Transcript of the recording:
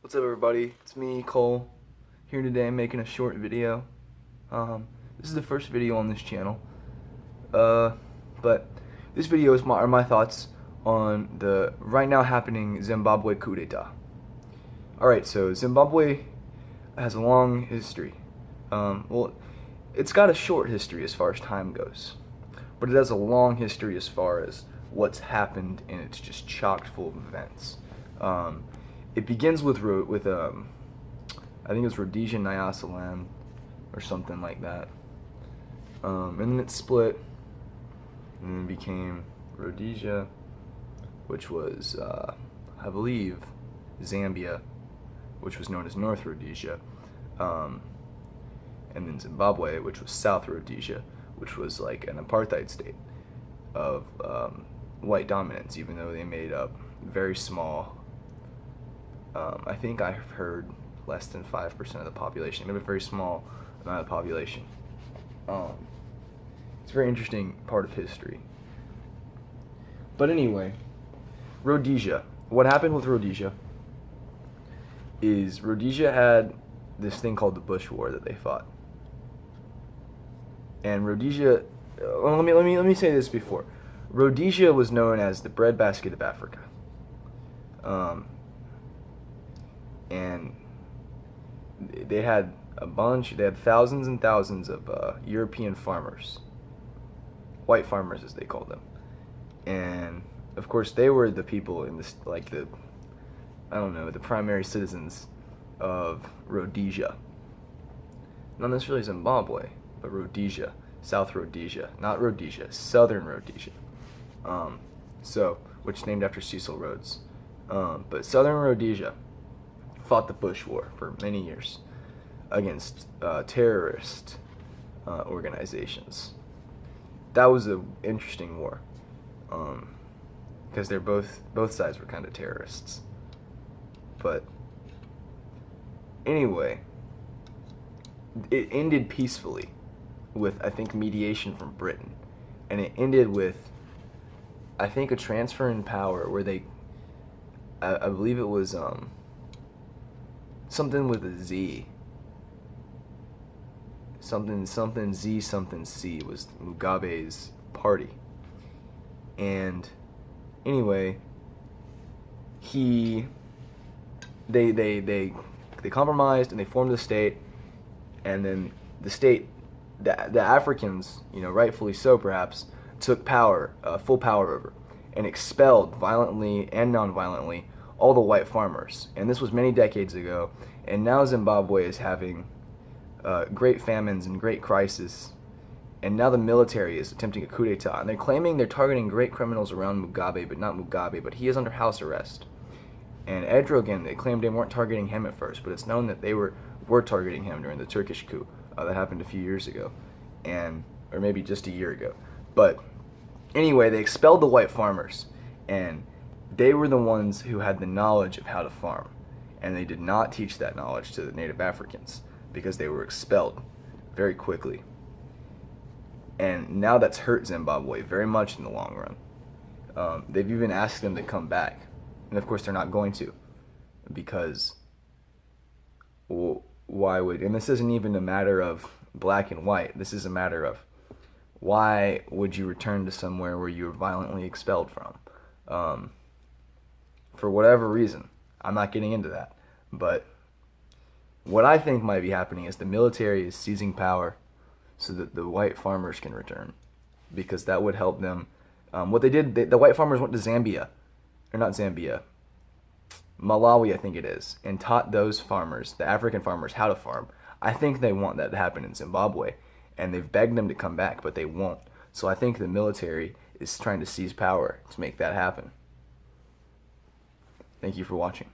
What's up, everybody? It's me, Cole, here today making a short video. This is the first video on this channel, but this video are my thoughts on the right now happening Zimbabwe coup d'etat. Alright, so Zimbabwe has a long history. Well, it's got a short history as far as time goes, but it has a long history as far as what's happened, and it's just chocked full of events. It begins with I think it was Rhodesia Nyasaland or something like that, and then it split, and then became Rhodesia, which was I believe Zambia, which was known as North Rhodesia, and then Zimbabwe, which was South Rhodesia, which was like an apartheid state of white dominance, even though they made up very small. I think I've heard less than 5% of the population. Maybe a very small amount of the population. It's a very interesting part of history. But anyway, Rhodesia. What happened with Rhodesia is Rhodesia had this thing called the Bush War that they fought. And Rhodesia, let me say this before. Rhodesia was known as the breadbasket of Africa. And they had thousands and thousands of European farmers, white farmers as they called them, and of course they were the people in this, like the primary citizens of Rhodesia, not necessarily Zimbabwe, but Rhodesia, South Rhodesia, not Rhodesia, Southern Rhodesia, which is named after Cecil Rhodes, but Southern Rhodesia fought the Bush War for many years against terrorist organizations. That was an interesting war, because both sides were kind of terrorists. But anyway, it ended peacefully with, I think, mediation from Britain, and it ended with, I think, a transfer in power where I believe it was something with a Z. Something Z something C was Mugabe's party. And anyway, they compromised and they formed the state, and then the state, the Africans, rightfully so perhaps, took power, full power over, and expelled violently and non-violently all the white farmers. And this was many decades ago, and now Zimbabwe is having great famines and great crisis, and now the military is attempting a coup d'etat, and they're claiming they're targeting great criminals around Mugabe, but not Mugabe, but he is under house arrest. And Edrogan, they claimed they weren't targeting him at first, but it's known that they were targeting him during the Turkish coup that happened a few years ago, or maybe just a year ago. But anyway, they expelled the white farmers, and they were the ones who had the knowledge of how to farm, and they did not teach that knowledge to the native Africans because they were expelled very quickly. And now that's hurt Zimbabwe very much in the long run. They've even asked them to come back, and of course they're not going to, because, well, why would, and this isn't even a matter of black and white, this is a matter of why would you return to somewhere where you were violently expelled from? For whatever reason. I'm not getting into that. But what I think might be happening is the military is seizing power so that the white farmers can return, because that would help them. What they did, the white farmers went to Zambia, or not Zambia, Malawi I think it is, and taught those farmers, the African farmers, how to farm. I think they want that to happen in Zimbabwe, and they've begged them to come back, but they won't. So I think the military is trying to seize power to make that happen. Thank you for watching.